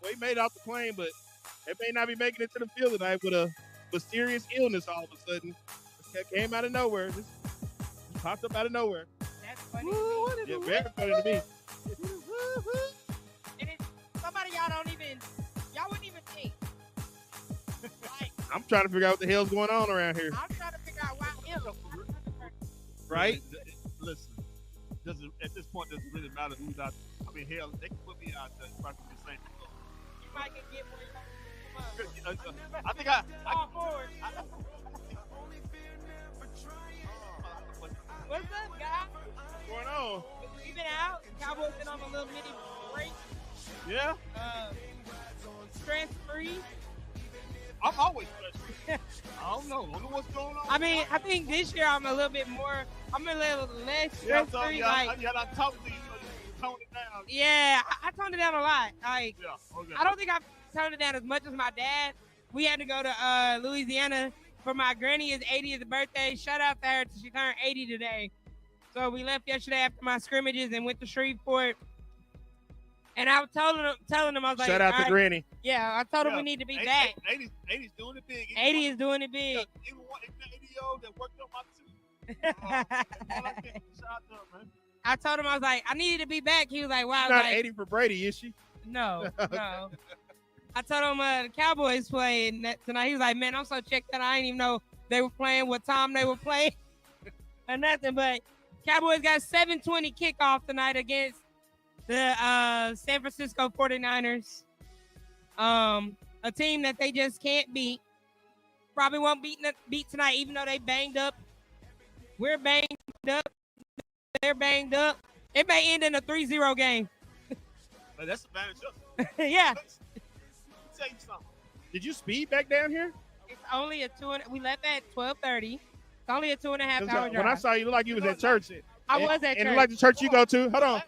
Well, he made it off the plane, but they may not be making it to the field tonight with a mysterious illness all of a sudden. It came out of nowhere. Just popped up out of nowhere. That's funny. Yeah, very funny to me. And it's somebody y'all wouldn't even think. Like, I'm trying to figure out what the hell's going on around here. I'm trying to figure out why him. Right? Listen, at this point, doesn't really matter who's out. I mean, hell, they can put me out there. It's probably the same. You might get more. I think I Fall forward. What's up, guys? What's going on? We been out. Cowboys been on a little mini break. Yeah? Stress free. I'm always stressed. I don't know. I wonder what's going on. I mean, I think this year I'm a little less stress free. I talked to you, so you tone it down. Yeah, I toned it down a lot. Like, Yeah, okay. I don't think I've toned it down as much as my dad. We had to go to Louisiana for my granny's 80th birthday. Shout out to her. She turned 80 today. So we left yesterday after my scrimmages and went to Shreveport. And I was telling them, I was like, shout out to Granny. Yeah, I told them we need to be back. 80's doing it big. 80 is doing it big. Even one 80-year-old that worked on my tooth. Shout out to them, man. I told him, I was like, I needed to be back. He was like, wow. She's not 80 for Brady, is she? No. I told him the Cowboys playing tonight. He was like, man, I'm so checked out. I didn't even know they were playing, what time they were playing, or nothing. But Cowboys got 7:20 kickoff tonight against the San Francisco 49ers. A team that they just can't beat. Probably won't beat tonight, even though they banged up. We're banged up. They're banged up. It may end in a 3-0 game. But that's advantage. Yeah. Tell you something. Did you speed back down here? It's only we left at 12:30. It's only a 2.5 hour drive. When I saw you, it looked like you was at church. I was at church. And like the church you go to. Hold on.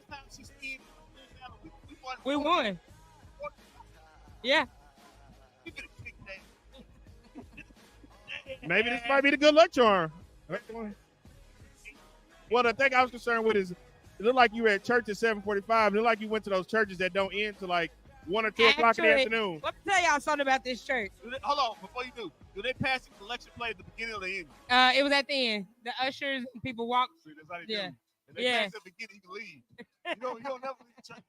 We won. Yeah. Maybe this might be the good luck charm. Well, the thing I was concerned with is it looked like you were at church at 7:45. It looked like you went to those churches that don't end till like 1 or 2 o'clock in the afternoon. Let me tell y'all something about this church. Hold on, before you do they pass the collection play at the beginning or the end? It was at the end. The ushers and people walked. See, that's how they Yeah. do. If they pass at the beginning, you can leave. You don't never leave the church.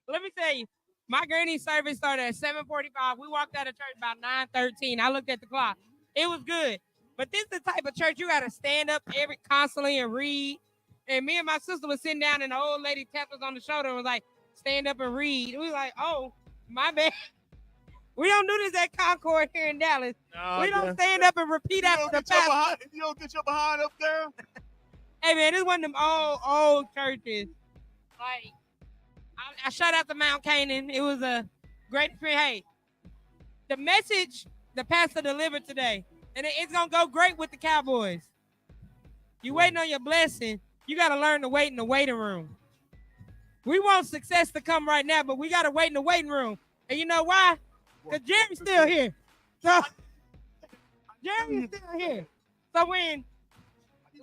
Let me tell you, my granny's service started at 7:45. We walked out of church about 9:13. I looked at the clock. It was good. But this is the type of church you got to stand up constantly and read. And me and my sister was sitting down and the old lady tapped us on the shoulder and was like, stand up and read. We was like, oh, my bad. We don't do this at Concord here in Dallas. No, we don't stand up and repeat after the pastor. You don't get your behind up there? Hey, man, this one of them old churches. Like, I shout out to Mount Canaan. It was a great experience. Hey, the message the pastor delivered today, and it's gonna go great with the Cowboys. You waiting on your blessing. You got to learn to wait in the waiting room. We want success to come right now, but we got to wait in the waiting room. And you know why? Because Jerry's still here. So Jerry's still here. So when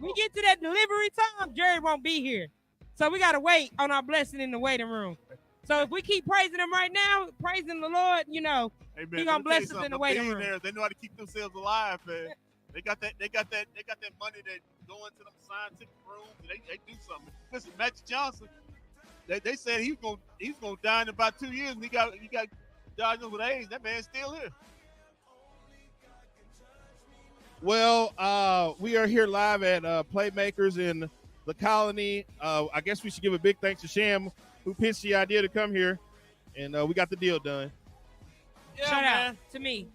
we get to that delivery time, Jerry won't be here. So we got to wait on our blessing in the waiting room. So if we keep praising him right now, praising the Lord, you know, he's going to bless us in the waiting room. They know how to keep themselves alive, man. They got that money that go into them scientific rooms and they do something. Listen, Magic Johnson, they said he was gonna die in about 2 years and he got diagnosed with AIDS. That man's still here. Well, we are here live at Playmakers in the Colony. I guess we should give a big thanks to Sham, who pitched the idea to come here, and we got the deal done. Yeah, Shout man. out to me.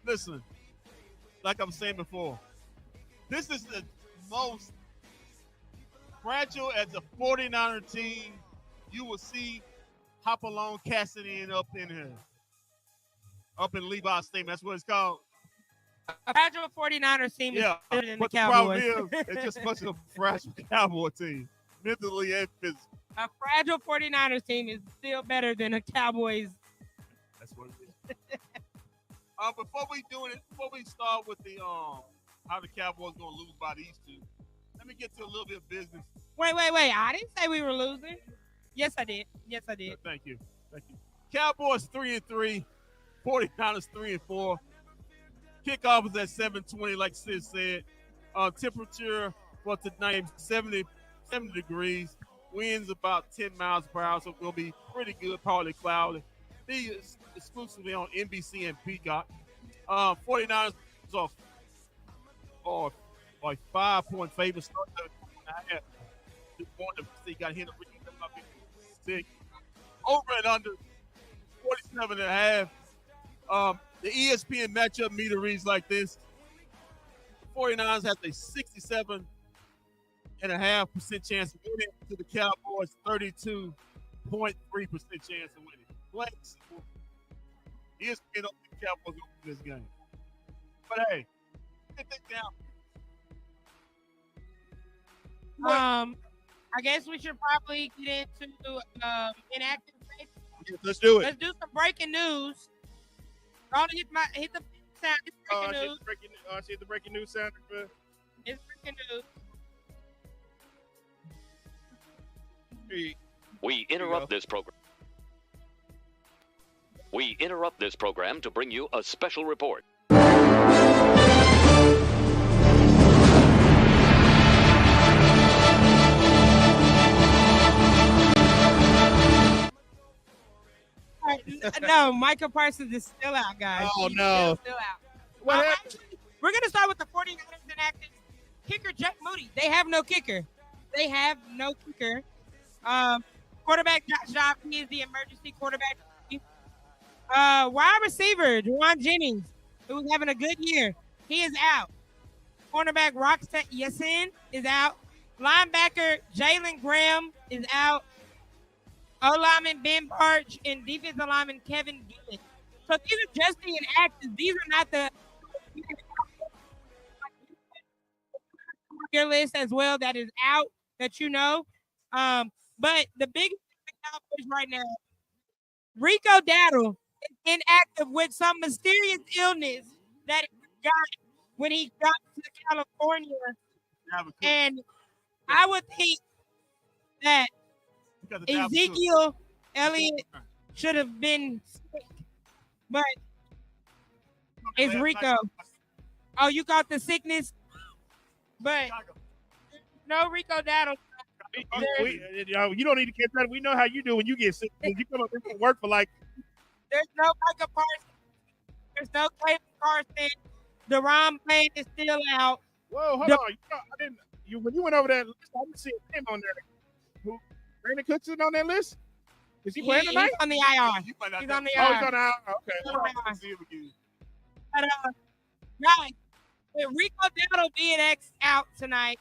Listen, like I'm saying before, this is the most fragile as a 49er team you will see Hopalong Cassidy up in here. Up in Levi Stadium. That's what it's called. A fragile 49ers team is better than the but the problem Cowboys. is, it's just much of a fragile Cowboy team, mentally and physically. A fragile 49ers team is still better than a Cowboys. That's what it is. Before we start with the how the Cowboys gonna lose by these two, let me get to a little bit of business. Wait. I didn't say we were losing. Yes, I did. Thank you. Cowboys 3-3, 49ers 3-4. Kickoff is at 7:20, like Sid said. Temperature for tonight 70 degrees. Winds about 10 miles per hour, so it's gonna be pretty good, partly cloudy. These exclusively on NBC and Peacock. 49ers are like 5-point favorites. Got hit up six. Over and under 47.5. The ESPN matchup meter reads like this. The 49ers have a 67.5% chance of winning to the Cowboys 32.3% chance of winning. Flex. ESPN don't think the Cowboys going to win this game. But hey, get that down. I guess we should probably get into inactive safety. Let's do it. Let's do some breaking news. I want to hit the sound. It's breaking news. I see the breaking news sound. It's breaking news. We interrupt this program to bring you a special report. No, Micah Parsons is still out, guys. Oh, He's no. Still out. Actually, we're going to start with the 49ers inactive. Kicker Jack Moody. They have no kicker. Quarterback Josh Dobbs, he is the emergency quarterback. Wide receiver Juwan Jennings, who's having a good year, he is out. Cornerback Roxette Yasin is out. Linebacker Jalen Graham is out. O-lineman Ben Barch and defensive lineman Kevin Gillis. So these are just the inactives. These are not the your list as well that is out that you know. But the biggest thing for Cowboys right now, Rico Dowdle is inactive with some mysterious illness that he got when he got to California. And I would think that Ezekiel Elliott should have been sick, but it's Rico. Oh, you got the sickness, but no Rico Dowdle. You don't need to catch that. We know how you do when you get sick. You come up and work for like. There's no Micah Parsons. There's no Clayton Carson. Deron Payne is still out. Whoa, hold on. When you went over that list, I didn't see a name on there. Who? Brandon Cooks is on that list? Is he playing tonight? He's on the IR. He's on the IR. Oh, he's on the IR. Okay. But, guys, with Rico Dowdle being out tonight,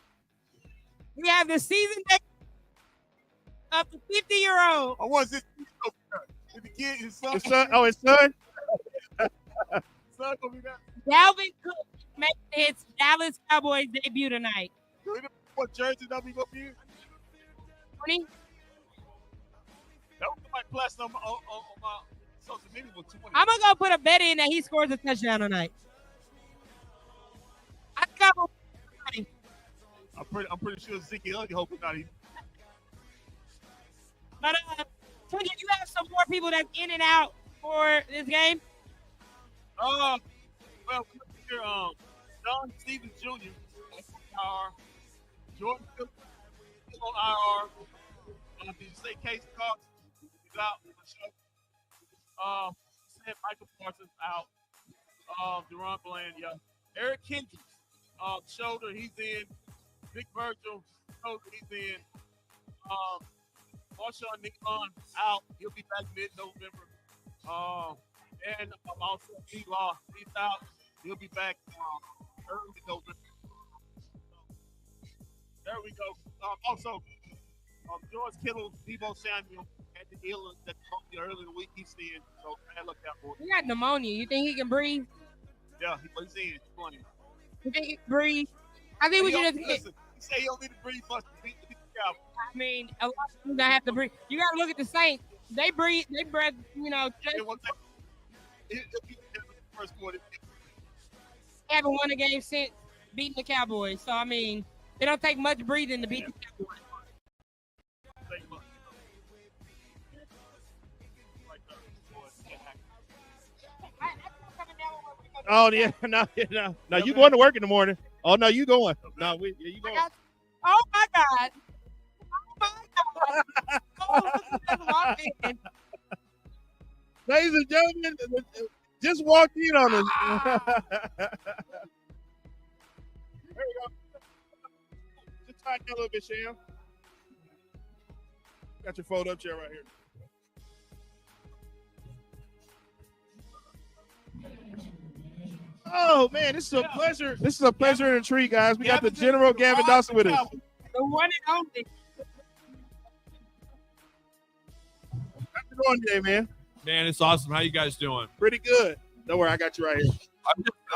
we have the season of the 50-year-old. Or was it the kid, his son? His son? Oh, his son? son gonna be that. Dalvin Cook makes his Dallas Cowboys debut tonight. What jersey number he gonna be? 20? That was my plus on my social media was 20. I'm gonna go put a bet in that he scores a touchdown tonight. I think I'm pretty sure Zeke Elliott hoping not. But Twiggy, you have some more people that's in and out for this game? Well, here, Don Stevens Jr. IR, Jordan Cook on IR. Did you say Case Cox? He's out for the show. Said Michael Parsons out. Deron Bland, yeah. Eric Kendricks, shoulder, he's in. Big Virgil, shoulder, he's in. Marshawn Nickon out. He'll be back mid-November. And also D-Law, he's out. He'll be back early November. There we go. Also, George Kittle, Deebo Samuel had the deal that early in the week. He's in. So I look out for it. He got pneumonia. You think he can breathe? Yeah, he's in. He's plenty. You think he can breathe? I think we should just listen. He say he don't need to breathe much to beat the Cowboys. I mean, a lot of people that have to breathe. You got to look at the Saints. They breathe, you know, just first quarter. They haven't won a game since beating the Cowboys. So, I mean, it don't take much breathing to beat the Cowboys. Oh yeah, no. You going to work in the morning? Oh no, you going? No, you going? Oh my God! Oh, that's walked in. Ladies and gentlemen, just walked in on us. There we go. Just tighten that a little bit, Sham. Got your fold up chair right here. Oh man, this is a pleasure. This is a pleasure and a treat, guys. We got the General Gavin Dawson with us. The one and only. How's it going today, man? Man, it's awesome. How you guys doing? Pretty good. Don't worry, I got you right here.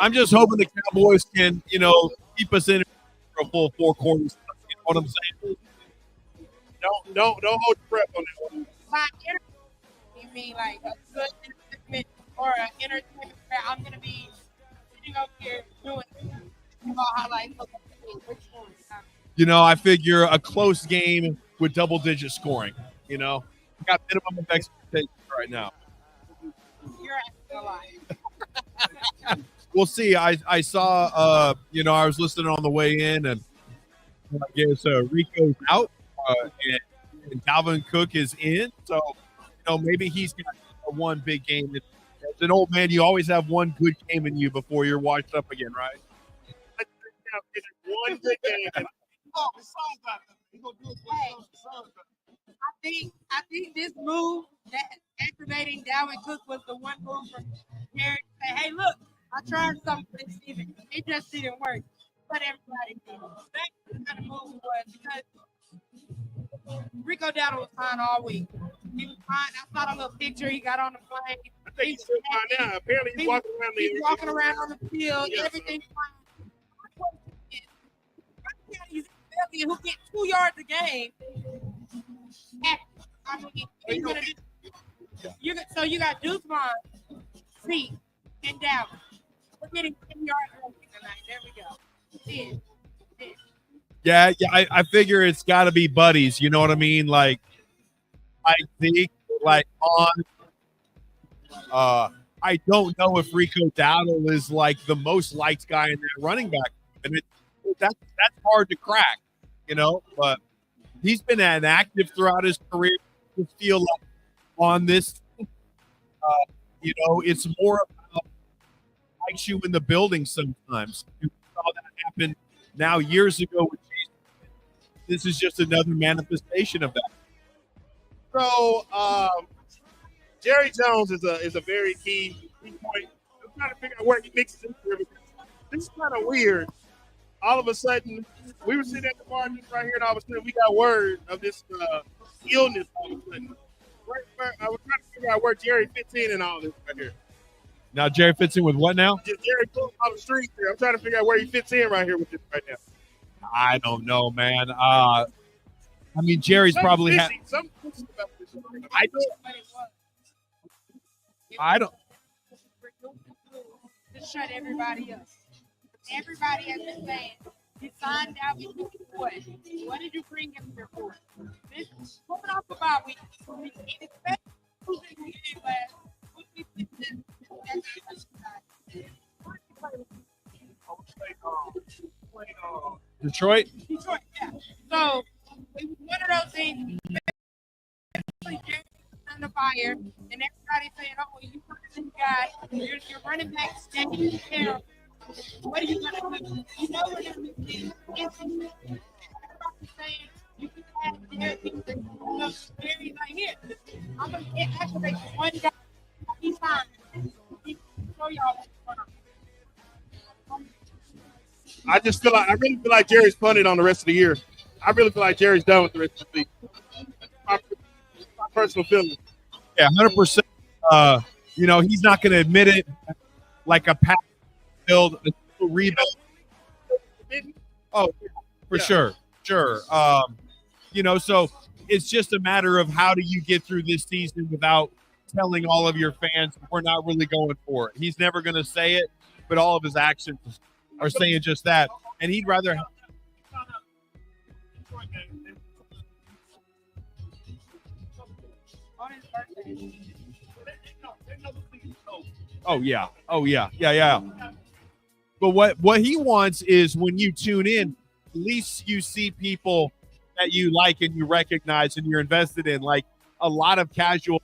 I'm just hoping the Cowboys can, keep us in for a full 4 quarters. You know what I'm saying? Don't hold your breath on that one. By entertainment, you mean like a good entertainment or an entertainment where I'm gonna be sitting up here doing about highlights? Which one? I figure a close game with double-digit scoring. Got minimum of expectations right now. You're asking a lot. We'll see. I saw, I was listening on the way in, and I guess Rico's out, and Dalvin Cook is in. So, maybe he's got one big game. As an old man, you always have one good game in you before you're washed up again, right? One good game. I think this move that activating Dalvin Cook was the one move for Jerry to say, hey, look, I tried something this season. It just didn't work. But everybody did. That's kind of move was because Rico Dowdle was fine all week. He was fine. I saw the little picture he got on the plane. I think he's still fine now. Apparently he's walking around on the field. Yeah, everything's fine. He's who get 2 yards a game. So you got Deuce Vaughn, Zeke, and Dalvin. We're getting 10 yards tonight. There we go. 10. Yeah, I figure it's got to be buddies. You know what I mean? Like Zeke, on. I don't know if Rico Dowdle is like the most liked guy in that running back, and that's hard to crack, But he's been active throughout his career. I feel like on this, it's more about likes you in the building sometimes. You saw that happen now years ago with Jason. This is just another manifestation of that. So, Jerry Jones is a very key point. I'm trying to figure out where he mixes in here because this is kind of weird. All of a sudden, we were sitting at the bar just right here, and all of a sudden, we got word of this illness all of a sudden. I was trying to figure out where Jerry fits in all this right here. Now Jerry fits in with what now? Just Jerry pulling off the street here. I'm trying to figure out where he fits in right here with this right now. I don't know, man. I mean, Jerry's Something probably fishy. Something fishy about this. I don't. Just shut everybody up. Everybody has been saying, you signed out with what? What did you bring him here for? This is coming off the bye week. It's better losing the game last. Detroit? Detroit, yeah. So, it was one of those things. On the fire, and everybody's saying, "Oh, you put this guy, you're running back, standing there. What are you gonna do? You know we're gonna be everybody's saying you can have Jerry right here. I'm gonna activate one guy every time. Show y'all what's going on." I really feel like Jerry's punted on the rest of the year. I really feel like Jerry's done with the rest of the season. My personal feeling. Yeah, 100%. He's not going to admit it like a pass build, a rebuild. Oh, for sure. Sure. So it's just a matter of how do you get through this season without telling all of your fans we're not really going for it. He's never going to say it, but all of his actions are saying just that. And he'd rather. Oh yeah. But what he wants is when you tune in, at least you see people that you like and you recognize and you're invested in. Like a lot of casual.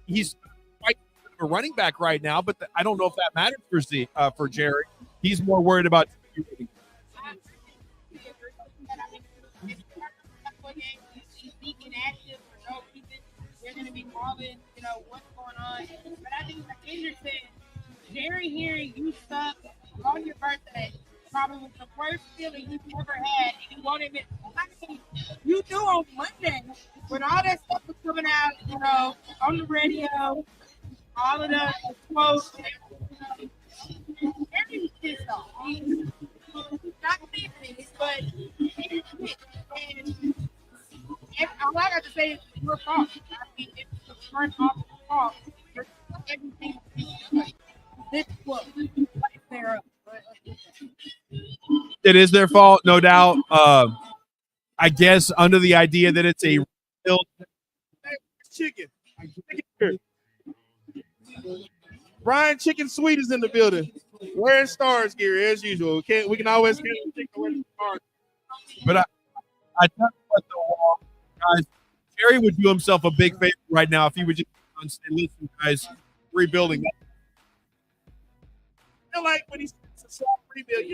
He's quite a running back right now, but I don't know if that matters for Jerry. He's more worried about. They're going to be calling, what's going on. But I think, like Andrew said, Jerry hearing you suck on your birthday probably was the worst feeling you've ever had. And you won't admit, you knew on Monday when all that stuff was coming out, on the radio, all of the quotes. Jerry was pissed off. He's not pissed, but he was pissed. And all I got to say is it's your fault. I mean, it's the front office fault. Everything this was there up. It is their fault, no doubt. I guess under the idea that it's a rebuild. Chicken. Brian Chicken Sweet is in the building. Wearing Stars gear as usual. We can always get the stars. But I tell you what, though, guys, Jerry would do himself a big favor right now if he would just say, "Listen, guys, rebuilding." I feel like when he said it's a soft rebuild,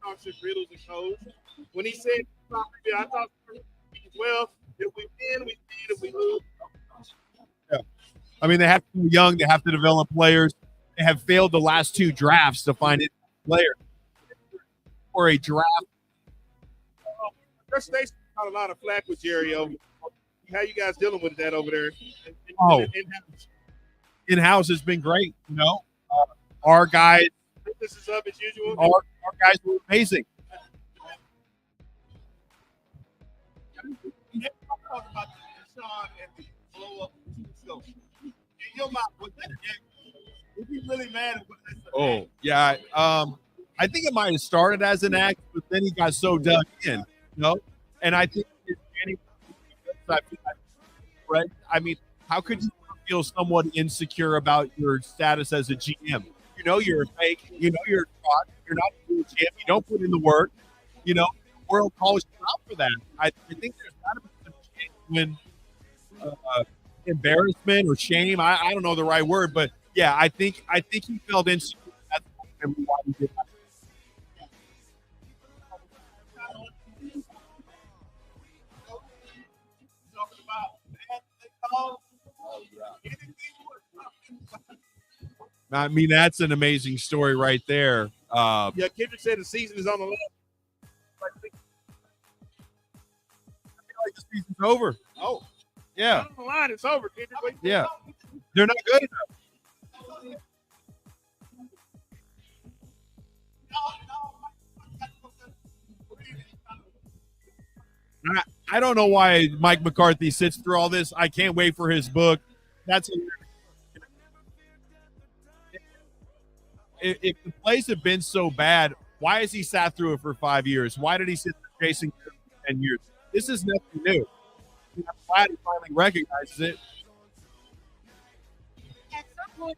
talks in riddles and codes. When he said soft rebuild, I thought, well, if we win, we win. If we lose, yeah. I mean, they have to be young. They have to develop players. They have failed the last two drafts to find a player for a draft. First Nation got a lot of flack with Jerry over. How you guys dealing with that over there? In-house has been great. Our guys. This is up as usual. Our guys were amazing. Oh yeah. I think it might have started as an act, but then he got so dug in, And I think right. I mean, how could you feel somewhat insecure about your status as a GM? You're a fake. You're a fraud. You're not a GM. You don't put in the work. The world calls you out for that. I think there's got to be some genuine embarrassment or shame. I don't know the right word, but yeah, I think he felt insecure. That's why he did that. I mean, that's an amazing story right there. Kendrick said the season is on the line. I feel like the season's over. Oh, yeah. on the line, it's over, Kendrick. Yeah. They're not good enough. I don't know why Mike McCarthy sits through all this. I can't wait for his book. That's if the plays have been so bad, why has he sat through it for 5 years? Why did he sit there chasing for 10 years? This is nothing new. I'm glad he finally recognizes it. At some point,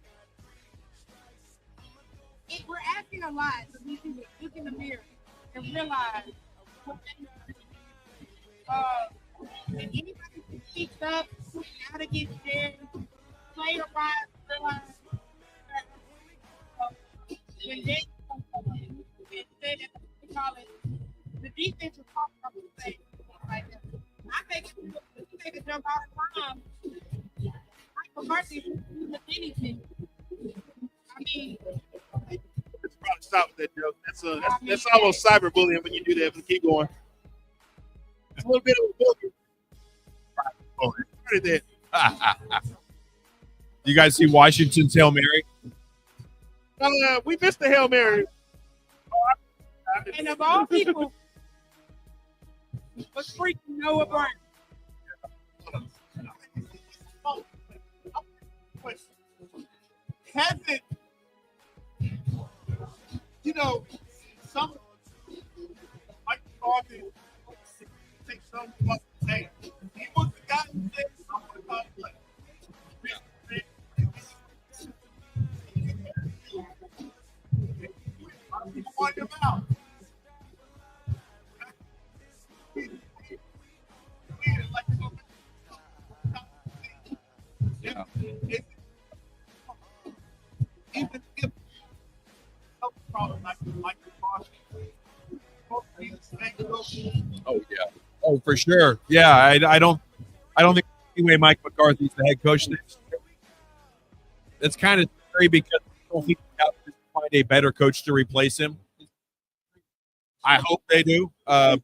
we're asking a lot, so we need to look in the mirror and realize what they do. And anybody who speaks up, out against them, player wise, realize when they call it the defense was talking about the same like that. I make a jump all the time. Mike McCarthy does anything. I mean, Let's probably stop with that joke. That's almost cyberbullying when you do that. But keep going. It's a little bit of a bully. Oh, that. You guys see Washington's Hail Mary? We missed the Hail Mary. and of all people, was freaking Noah Brown. Hasn't, some Mike McCarthy take some about the tank. He was the guy who said something about like on your mouth. Yeah. Even if problem like Oh yeah. Oh, for sure. Yeah, I don't think anyway Mike McCarthy's the head coach next year. It's kind of scary because I don't think the Cowboys find a better coach to replace him. I hope they do. But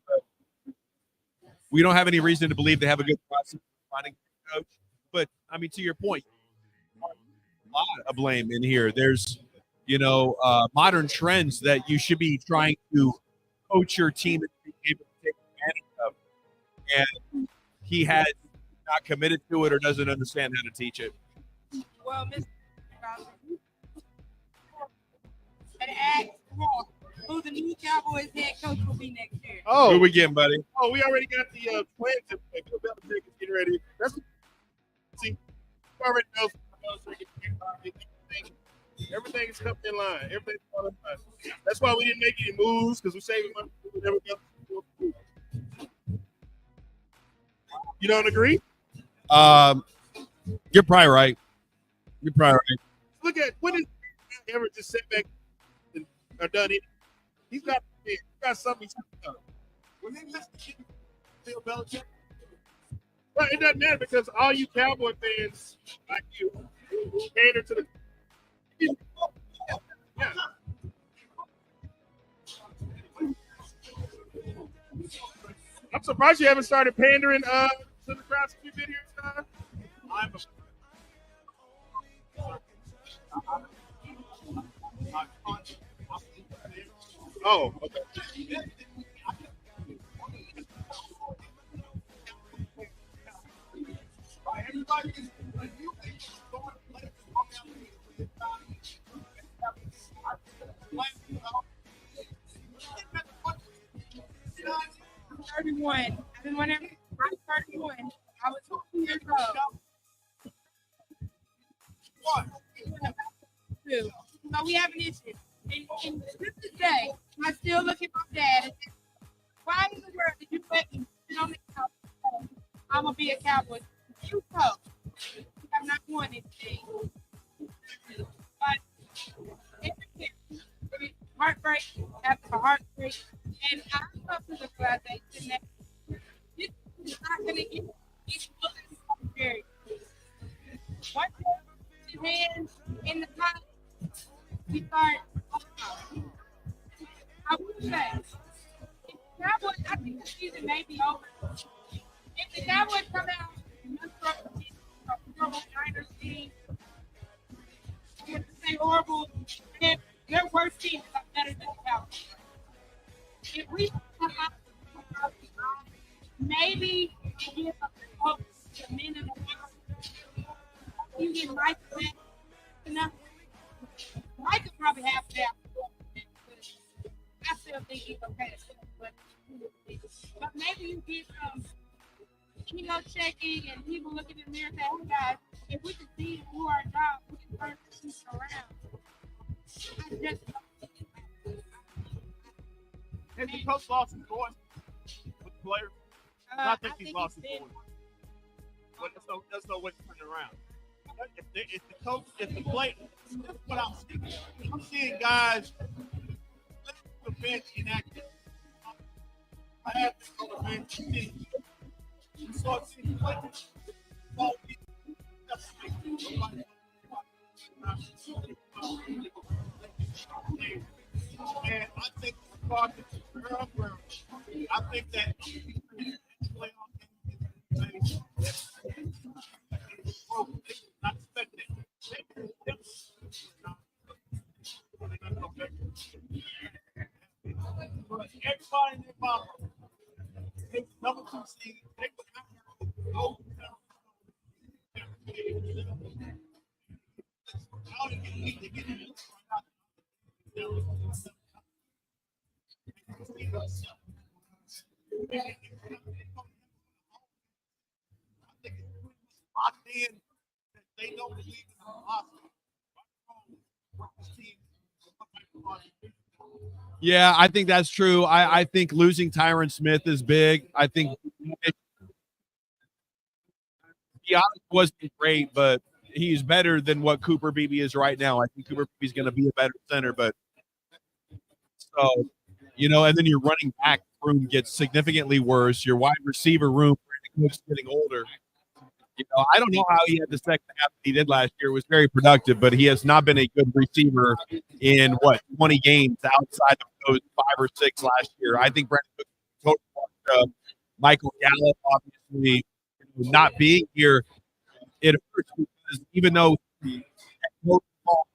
we don't have any reason to believe they have a good process of finding a coach. But I mean, to your point, a lot of blame in here. There's, modern trends that you should be trying to coach your team and be able to take advantage of. And he has not committed to it or doesn't understand how to teach it. Well, Mr. and ask who the new Cowboys head coach will be next year. Oh, Who we getting, buddy? Oh, we already got the plans in place. Bill Belichick is getting ready. See, we already know everything is coming in line. Everything's falling in line. That's why we didn't make any moves because we're saving money. We never got. You don't agree? You're probably right. Look at when did he ever just sit back and or done it? He's got something he's done. When they listen to Bill Belichick, well, it doesn't matter because all you Cowboy fans like you cater to the. Yeah. I'm surprised you haven't started pandering to the crowds a few videos. Oh, okay. I'm 31. I've been wondering. I'm 31. I was 2 years old. What? So we have an issue. And to this day, I still look at my dad and say, why in the world did you let me sit on the couch? I'm going to be a Cowboy. You know, you have not won anything. But every year, heartbreak after heartbreak. And I come to the realization that this is not going to get these bullets very good. Once you put your hands in the pot, we start. I would say, if the Cowboys, I think the season may be over. If the Cowboys come out and Niners team, say horrible, and their worst teams are better than the Cowboys. If we maybe give up the men in the house, you get Mike back enough. Mike could probably have that. I still think he's okay. But maybe you get ego checking and people looking in the mirror and say, hey guys, if we can see and do our job, we can turn this around. I just Has the coach lost his voice with the players? I think he's lost his voice. But there's no way to turn it around. If the coach, if the player, that's what I'm seeing. I'm seeing guys lift the bench inactive. I have to go to the bench. So it's in players. And I think I think that not expected. But everybody in their mama, number 2 seed, they would have to go. Locked in that they don't believe in the philosophy. Yeah, I think that's true. I think losing Tyron Smith is big. I think he wasn't great, but he's better than what Cooper Beebe is right now. I think Cooper Beebe is going to be a better center, but so and then your running back room gets significantly worse. Your wide receiver room, Brandon Cook's getting older. I don't know how he had the second half that he did last year. It was very productive, but he has not been a good receiver in 20 games outside of those 5 or 6 last year. I think Brandon Cook totally Michael Gallup, obviously, not being here, it hurts because even though he ball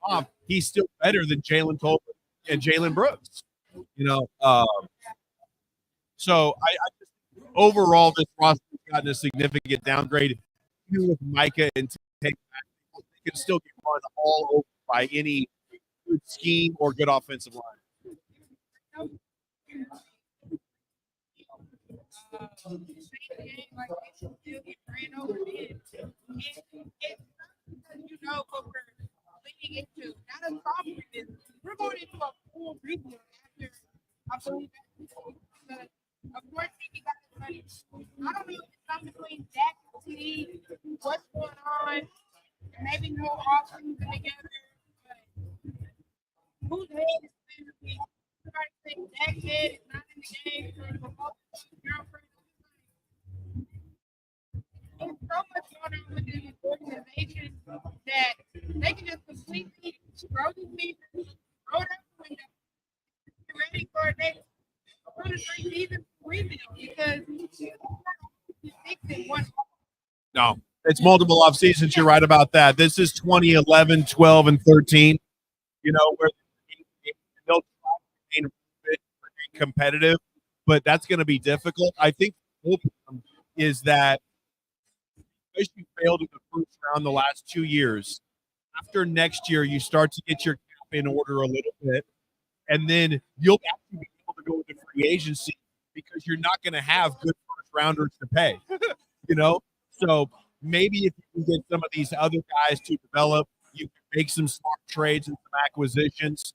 off, he's still better than Jalen Tolbert and Jalen Brooks. So I just, overall, this roster has gotten a significant downgrade. Even with Micah and Tate, they can still get run all over by any good scheme or good offensive line. What we're leading into. Not a problem. We're going into a full rebuild after, I believe, of course, he got his money. I don't know if it's something between Dak and TD, what's going on, maybe no offseason together, but whose head is clearly somebody saying Dak's head is not in the game for the girlfriend. There's so much going on within this organization that they can just completely throw the season, throw it out the window, get ready for a next 2 to 3 seasons rebuild because you fix it one. No, it's multiple off seasons. You're right about that. This is 2011, 12, and 13. Where they'll try to remain competitive, but that's going to be difficult. I think the hope is that because you failed in the first round the last 2 years, after next year you start to get your cap in order a little bit, and then you'll actually be able to go into free agency because you're not going to have good first rounders to pay. So maybe if you can get some of these other guys to develop, you can make some smart trades and some acquisitions.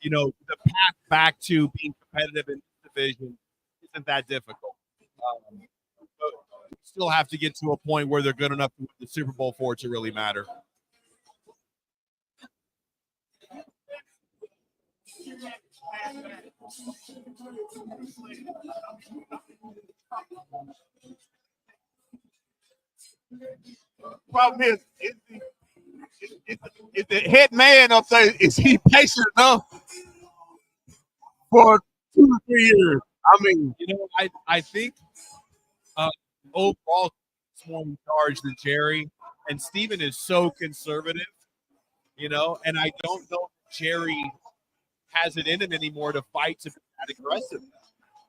The path back to being competitive in this division isn't that difficult. But still have to get to a point where they're good enough to win the Super Bowl for it to really matter. Problem is the head man up there, is he patient enough for 2 or 3 years? I mean, I think overall, he's more in charge than Jerry, and Steven is so conservative And I don't know if Jerry has it in him anymore to fight to be that aggressive.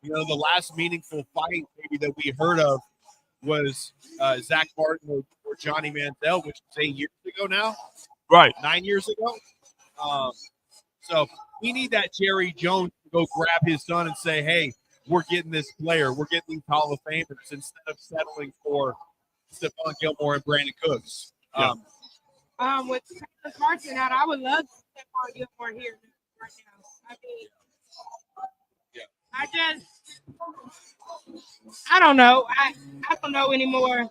The last meaningful fight maybe that we heard of was Zach Martin or Johnny Manziel, which was 8 years ago now. Right. 9 years ago. So we need that Jerry Jones to go grab his son and say, hey, we're getting this player. We're getting these Hall of Famers instead of settling for Stephon Gilmore and Brandon Cooks. Yeah. With Carson out, I would love to Stephon Gilmore here right now. I don't know. I don't know anymore.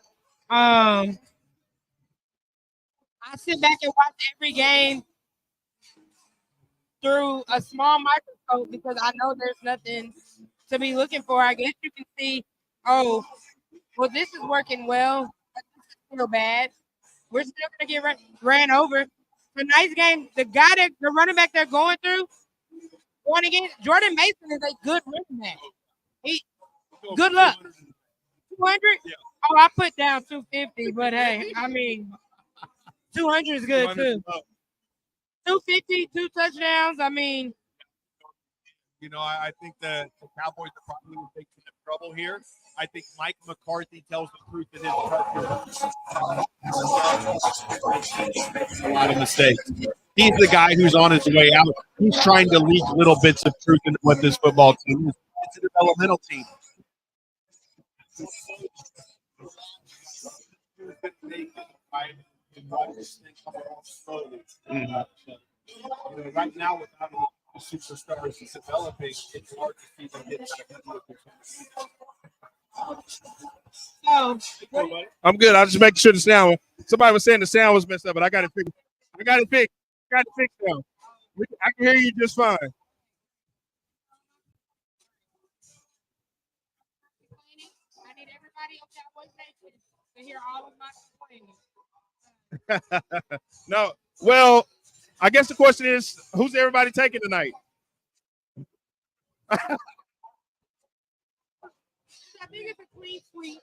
I sit back and watch every game through a small microscope because I know there's nothing to be looking for. I guess you can see, oh, well, this is working well, but this is still bad. We're still going to get ran over. Tonight's game, the running back they're going again, Jordan Mason is a good running back. Good luck. 200? Yeah. Oh, I put down 250, but hey, 200 is good too. 250, 2 touchdowns. I think the Cowboys are probably going to take some trouble here. I think Mike McCarthy tells the truth in his a lot of mistakes. He's the guy who's on his way out. He's trying to leak little bits of truth into what this football team is. It's a developmental team. Right now, without any superstars developing, it's hard to see them get back. I'm good. I'll just make sure the sound. Somebody was saying the sound was messed up, but I got it fixed. I got it fixed now. I can hear you just fine. I need everybody on CowboysNation to hear all of my complaining. No. Well, I guess the question is, who's everybody taking tonight? I think it's a clean sweep.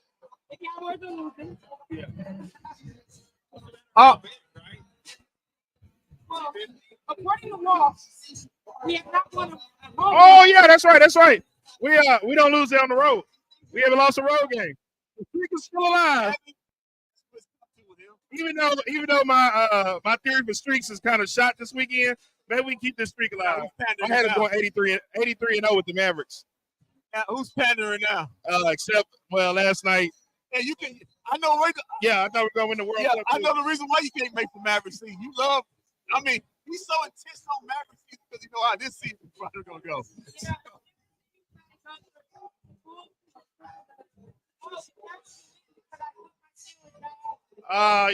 The Cowboys are losing. Yeah. Well, according to law, we have not won a home. Oh yeah, that's right. We don't lose it on the road. We haven't lost a road game. The streak is still alive. Even though my theory for streaks is kind of shot this weekend, maybe we can keep this streak alive. I had it going 83-0 with the Mavericks. Now, who's pandering now? Except last night. Yeah, you can. I know. Yeah, I thought we were going to win the World Cup. I know the reason why you can't make the Mavericks season. You love. He's so intense on Mavericks season because you know how this season is probably going to go.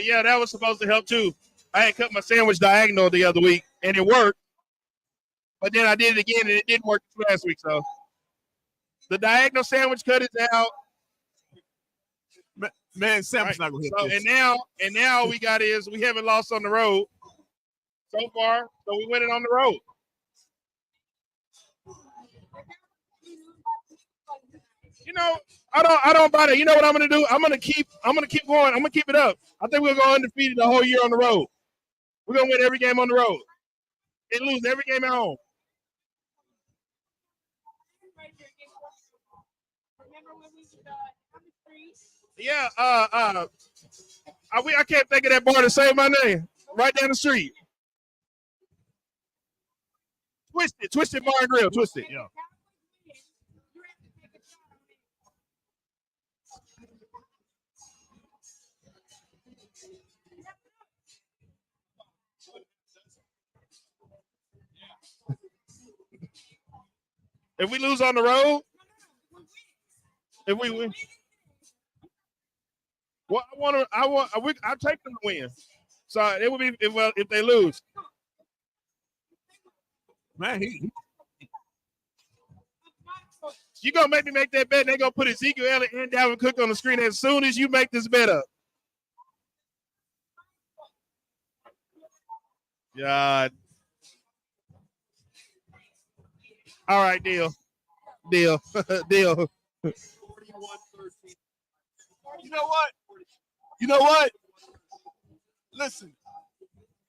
Yeah, that was supposed to help too. I had cut my sandwich diagonal the other week, and it worked. But then I did it again, and it didn't work last week. So the diagonal sandwich cut it out. Man, Sam's not going to hit this. And now we got is we haven't lost on the road so far, so we win it on the road. I don't buy that. You know what I'm gonna do? I'm gonna keep going. I'm gonna keep it up. I think we'll go undefeated the whole year on the road. We're gonna win every game on the road and lose every game at home. Yeah, I can't think of that bar to say my name. Right down the street. Twisted Bar and Grill, Twisted. Yeah. If we lose on the road, if we win, well, I take them to win. So it would be if they lose. Man, you gonna make me make that bet? And they gonna put Ezekiel Elliott and Dalvin Cook on the screen as soon as you make this bet up. God. All right, deal. You know what? Listen,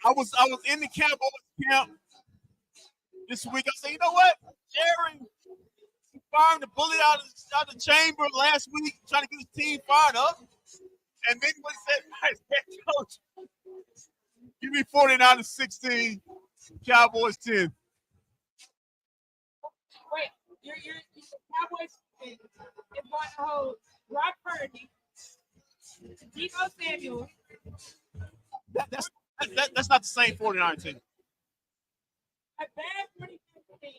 I was in the Cowboys camp this week. I said, you know what? Jerry firing the bullet out of the chamber last week, trying to get his team fired up. And then what he said, my head coach, give me 49-16, Cowboys 10. Wait, you're Cowboys is going to hold Brock Purdy, Deebo Samuel. That's not the same 49 team. A bad 49 team.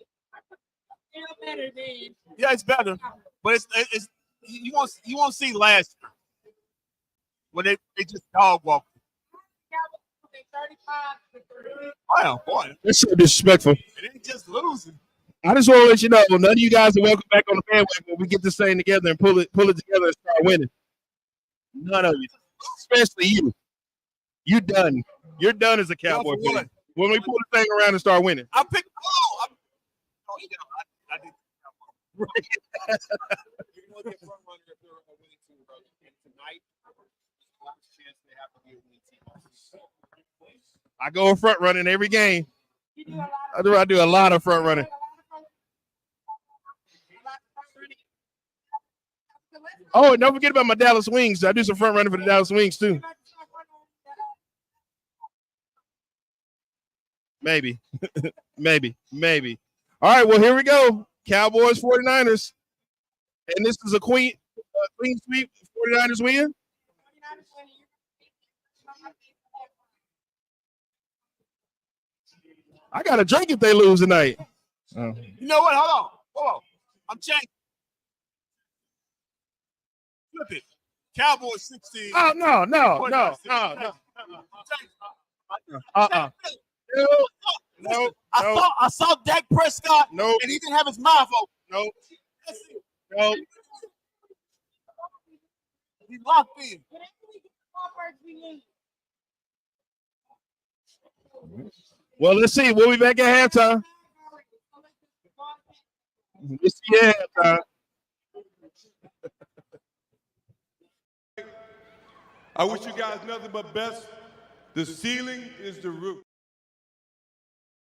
Still better than. Yeah, it's better, but it's you want to see last year when they just dog walked. 35-3. Wow, boy, That's so disrespectful. it ain't just losing. I just want to let you know, none of you guys are welcome back on the bandwagon when we get this thing together and pull it together and start winning. None of you, especially you. You done. You're done as a Cowboy fan. When we pull the thing around and start winning. I picked. I did. I go in front running every game. You do a lot I do a lot of front running. Oh, and don't forget about my Dallas Wings. I do some front running for the Dallas Wings too. Maybe. Maybe. All right, well, here we go. Cowboys, 49ers. And this is a clean sweep. 49ers win. I got to drink if they lose tonight. You know what? Hold on. I'm changing. Flip it. Cowboys 16. Oh, no. No. I saw Dak Prescott. Nope. And he didn't have his mouth open. Nope. He locked in. Well, let's see. We'll be back at halftime. Let's see at halftime. I wish you guys nothing but best. The ceiling is the roof.